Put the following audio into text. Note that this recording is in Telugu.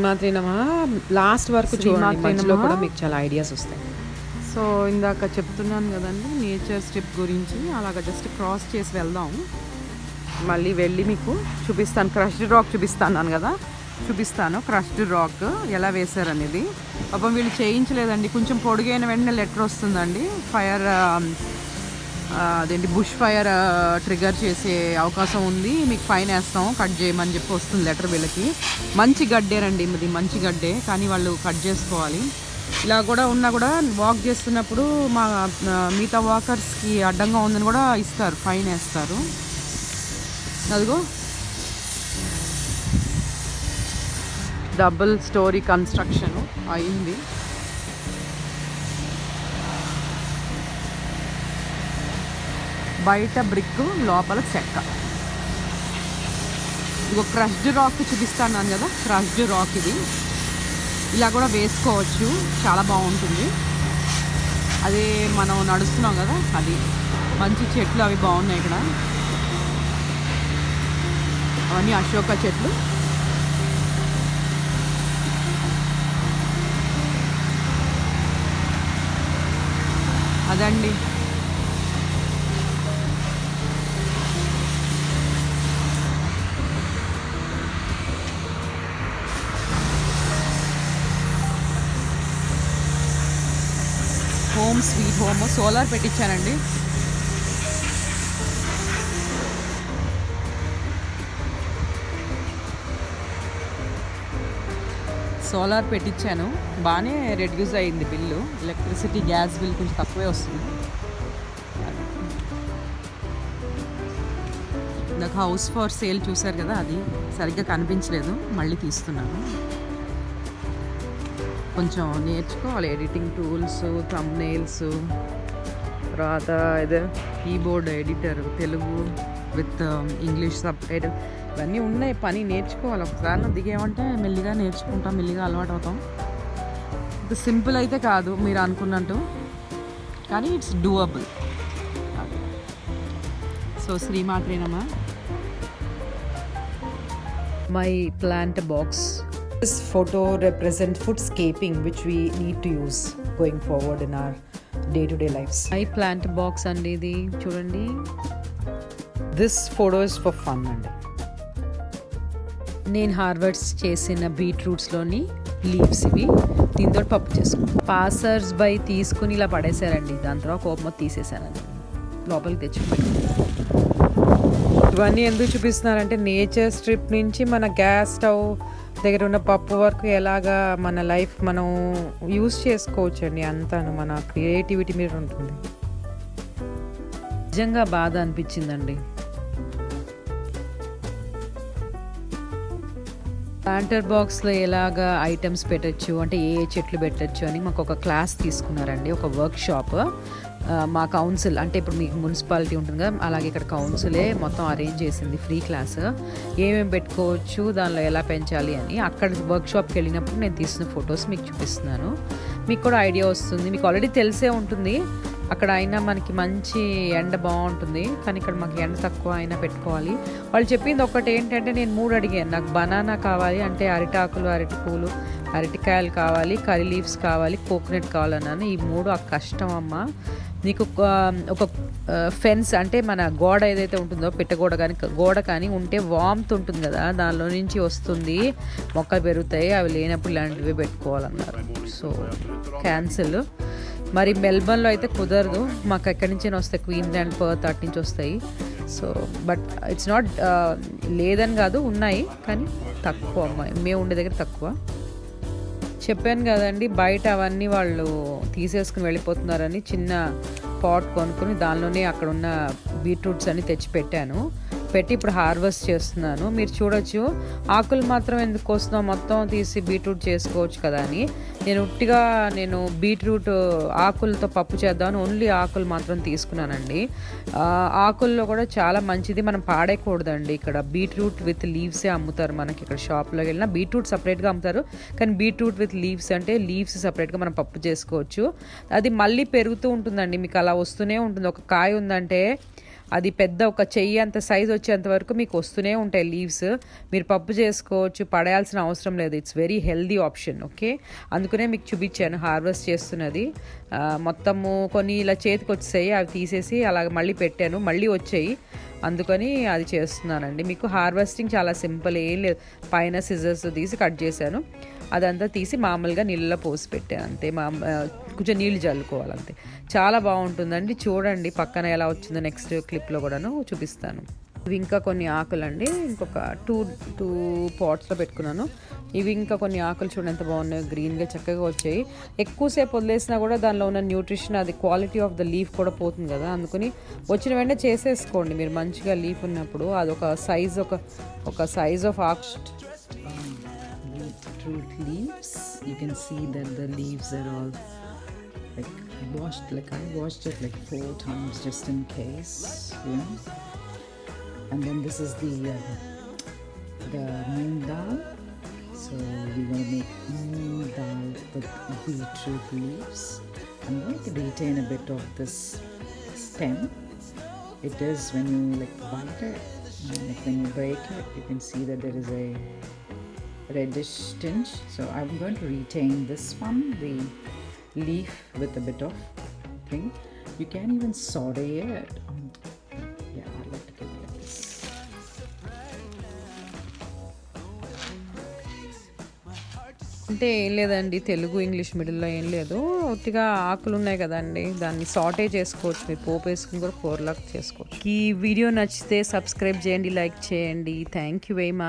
మాత్రమేనా లాస్ట్ వరకు చూడండి, మధ్యలో కూడా మీకు చాలా ఐడియాస్ వస్తాయి. సో ఇందాక చెప్తున్నాను కదండి నేచర్ స్ట్రిప్ గురించి, అలాగ జస్ట్ క్రాస్ చేసి వెళ్దాం. మళ్ళీ వెళ్ళి మీకు చూపిస్తాను. క్రష్డ్ రాక్ చూపిస్తాను కదా, చూపిస్తాను క్రష్డ్ రాక్ ఎలా వేశారనేది. పాపం వీళ్ళు చేయించలేదండి, కొంచెం పొడిగైన వెంటనే లెటర్ వస్తుందండి. ఫైర్ అదేంటి బుష్ ఫైర్ ట్రిగర్ చేసే అవకాశం ఉంది, మీకు ఫైన్ వేస్తాం, కట్ చేయమని చెప్పి వస్తుంది లెటర్ వీళ్ళకి. మంచి గడ్డేనండి, ఇది మంచి గడ్డే, కానీ వాళ్ళు కట్ చేసుకోవాలి. ఇలా కూడా ఉన్నా కూడా వాక్ చేస్తున్నప్పుడు మా మిగతా వాకర్స్కి అడ్డంగా ఉందని కూడా ఇస్తారు, ఫైన్ వేస్తారు. అదిగో డబుల్ స్టోరీ కన్స్ట్రక్షన్ అయింది. బయట బ్రిక్, లోపల చెక్క. ఇగో క్రష్డ్ రాక్ చూపిస్తాను కదా, క్రష్డ్ రాక్ ఇది ఇలా కూడా వేసుకోవచ్చు, చాలా బాగుంటుంది. అదే మనం నడుస్తున్నాం కదా, అది మంచి చెట్లు అవి బాగున్నాయి ఇక్కడ, అవన్నీ అశోక చెట్లు. అదండి హోమ్ స్వీట్ హోమ్. సోలార్ పెట్టించానండి. సోలార్ పెట్టించాను, బాగానే రెడ్యూస్ అయింది బిల్లు. ఎలక్ట్రిసిటీ గ్యాస్ బిల్ కొంచెం తక్కువే వస్తుంది. ఇందాక హౌస్ ఫర్ సేల్ చూసారు కదా, అది సరిగ్గా కనిపించలేదు, మళ్ళీ తీస్తున్నాను. కొంచెం నేర్చుకోవాలి ఎడిటింగ్ టూల్స్, థంబ్నెయిల్స్, తర్వాత ఇదే keyboard editor, Telugu with English sub title, ఇవన్నీ ఉన్నాయి. పని నేర్చుకోవాలి. ఒకసారి దిగేమంటే మెల్లిగా నేర్చుకుంటాం, మెల్లిగా అలవాటు అవుతాం. ఇది సింపుల్ అయితే కాదు మీరు అనుకున్నట్టు, కానీ ఇట్స్ డూయబుల్. సో శ్రీమాత్రేనమ్మా. My plant box. This photo represents foodscaping which we need to use going forward in our day-to-day lives. My plant box అండి ఇది, చూడండి. This photo is for fun అండి. నేను హార్వెస్ట్ చేసిన బీట్రూట్స్లోని లీవ్స్ ఇవి, దీంతో పప్పు చేసుకున్నాను. పాసర్స్ బై తీసుకుని ఇలా పడేశారండి, దాని తర్వాత కోపం తీసేసానండి, లోపలికి తెచ్చిపెట్టాను. ఇవన్నీ ఎందుకు చూపిస్తున్నారంటే నేచర్ స్ట్రిప్ నుంచి మన గ్యాస్ స్టవ్ దగ్గర ఉన్న పప్పు వరకు ఎలాగా మన లైఫ్ మనం యూజ్ చేసుకోవచ్చు అండి. అంతాను మన క్రియేటివిటీ మీద ఉంటుంది. నిజంగా బాధ అనిపించిందండి. ప్లాంటర్ బాక్స్లో ఎలాగా ఐటమ్స్ పెట్టచ్చు అంటే ఏ చెట్లు పెట్టచ్చు అని మాకు ఒక క్లాస్ తీసుకున్నారండి, ఒక వర్క్ షాప్. మా కౌన్సిల్ అంటే ఇప్పుడు మీకు మున్సిపాలిటీ ఉంటుంది కదా, అలాగే ఇక్కడ కౌన్సిలే మొత్తం అరేంజ్ చేసింది ఫ్రీ క్లాస్. ఏమేమి పెట్టుకోవచ్చు, దానిలో ఎలా పెంచాలి అని. అక్కడ వర్క్ షాప్కి వెళ్ళినప్పుడు నేను తీసిన ఫొటోస్ మీకు చూపిస్తున్నాను, మీకు కూడా ఐడియా వస్తుంది. మీకు ఆల్రెడీ తెలిసే ఉంటుంది, అక్కడ అయినా మనకి మంచి ఎండ బాగుంటుంది, కానీ ఇక్కడ మాకు ఎండ తక్కువ అయినా పెట్టుకోవాలి. వాళ్ళు చెప్పింది ఒకటి ఏంటంటే, నేను 3 అడిగాను, నాకు బనానా కావాలి అంటే అరిటాకులు, అరటి పూలు, అరటికాయలు కావాలి, కర్రీ లీవ్స్ కావాలి, కోకోనట్ కావాలన్నాను. ఈ 3 ఆ కష్టం అమ్మ. నీకు ఒక ఫెన్స్ అంటే మన గోడ ఏదైతే ఉంటుందో, పెట్టగోడ కానీ గోడ కానీ ఉంటే వామ్త్ ఉంటుంది కదా, దానిలో నుంచి వస్తుంది, మొక్కలు పెరుగుతాయి. అవి లేనప్పుడు ఇలాంటివి పెట్టుకోవాలన్నారు. So cancel. మరి మెల్బర్న్లో అయితే కుదరదు, మాకు ఎక్కడి నుంచి వస్తాయి, క్వీన్లాండ్, పర్త్ అటు నుంచి వస్తాయి. సో బట్ ఇట్స్ నాట్ లేదని కాదు, ఉన్నాయి కానీ తక్కువ. మేము ఉండే దగ్గర తక్కువ. చెప్పాను కదండి, బయట అవన్నీ వాళ్ళు తీసేసుకుని వెళ్ళిపోతున్నారని చిన్న పాట్ కొనుక్కొని దానిలోనే అక్కడ ఉన్న బీట్రూట్స్ అన్ని తెచ్చి పెట్టి ఇప్పుడు హార్వెస్ట్ చేస్తున్నాను. మీరు చూడొచ్చు, ఆకులు మాత్రం ఎందుకు కోస్తున్నాం, మొత్తం తీసి బీట్రూట్ చేసుకోవచ్చు కదా అని. నేను బీట్రూట్ ఆకులతో పప్పు చేద్దామని ఓన్లీ ఆకులు మాత్రం తీసుకున్నానండి. ఆకుల్లో కూడా చాలా మంచిది, మనం పాడేయకూడదండి. ఇక్కడ బీట్రూట్ విత్ లీవ్సే అమ్ముతారు మనకి. ఇక్కడ షాప్లోకి వెళ్ళినా బీట్రూట్ సపరేట్గా అమ్ముతారు, కానీ బీట్రూట్ విత్ లీవ్స్ అంటే లీవ్స్ సపరేట్గా మనం పప్పు చేసుకోవచ్చు. అది మళ్ళీ పెరుగుతూ ఉంటుందండి, మీకు అలా వస్తూనే ఉంటుంది. ఒక కాయ ఉందంటే అది పెద్ద ఒక చెయ్యి అంత సైజ్ వచ్చేంత వరకు మీకు వస్తూనే ఉంటాయి లీవ్స్. మీరు పప్పు చేసుకోవచ్చు, పడేయాల్సిన అవసరం లేదు. It's very healthy option. Okay, అందుకనే మీకు చూపించాను హార్వెస్ట్ చేస్తున్నది. మొత్తము కొన్ని ఇలా చేతికి వచ్చాయి, అవి తీసేసి అలాగ మళ్ళీ పెట్టాను, మళ్ళీ వచ్చాయి, అందుకని అది చేస్తున్నానండి. మీకు హార్వెస్టింగ్ చాలా సింపుల్, ఏం లేదు. పైన సిజర్స్ తీసి కట్ చేశాను, అదంతా తీసి మామూలుగా నీళ్ళలో పోసి పెట్టాను అంతే. కొంచెం నీళ్ళు చల్లుకోవాలంతే. చాలా బాగుంటుందండి. చూడండి పక్కన ఎలా వచ్చిందో నెక్స్ట్ క్లిప్లో కూడాను చూపిస్తాను. ఇవి ఇంకా కొన్ని ఆకులండి, ఇంకొక టూ పాట్స్లో పెట్టుకున్నాను. ఇవి ఇంకా కొన్ని ఆకులు చూడండి ఎంత బాగున్నాయో, గ్రీన్గా చక్కగా వచ్చాయి. ఎక్కువసేపు వదిలేసినా కూడా దానిలో ఉన్న న్యూట్రిషన్, అది క్వాలిటీ ఆఫ్ ద లీఫ్ కూడా పోతుంది కదా, అందుకని వచ్చిన వెంటనే చేసేసుకోండి మీరు మంచిగా. లీఫ్ ఉన్నప్పుడు అదొక సైజ్, ఒక సైజ్ ఆఫ్ ఆకు. Beetroot leaves, you can see that the leaves are all like washed, like I washed it like 4 times just in case, you know. And then this is the moong dal. So we're going to make moong dal with beetroot leaves. I'm going to retain a bit of this stem. It is when you like bite it, like when you break it, you can see that there is a reddish tinge. So I'm going to retain this one, the leaf, with a bit of thing. You can even saute it. Yeah, I like to do it like this. అంటే ఏం లేదండి, తెలుగు ఇంగ్లీష్ మిడిల్లో ఏం లేదు. ఒట్టిగా ఆకులు ఉన్నాయి కదండి, దాన్ని సాటే చేసుకోవచ్చు. మీరు పోపు వేసుకుని కూడా కూరలాగా చేసుకోవచ్చు. ఈ వీడియో నచ్చితే సబ్స్క్రైబ్ చేయండి, లైక్ చేయండి. Thank you very much.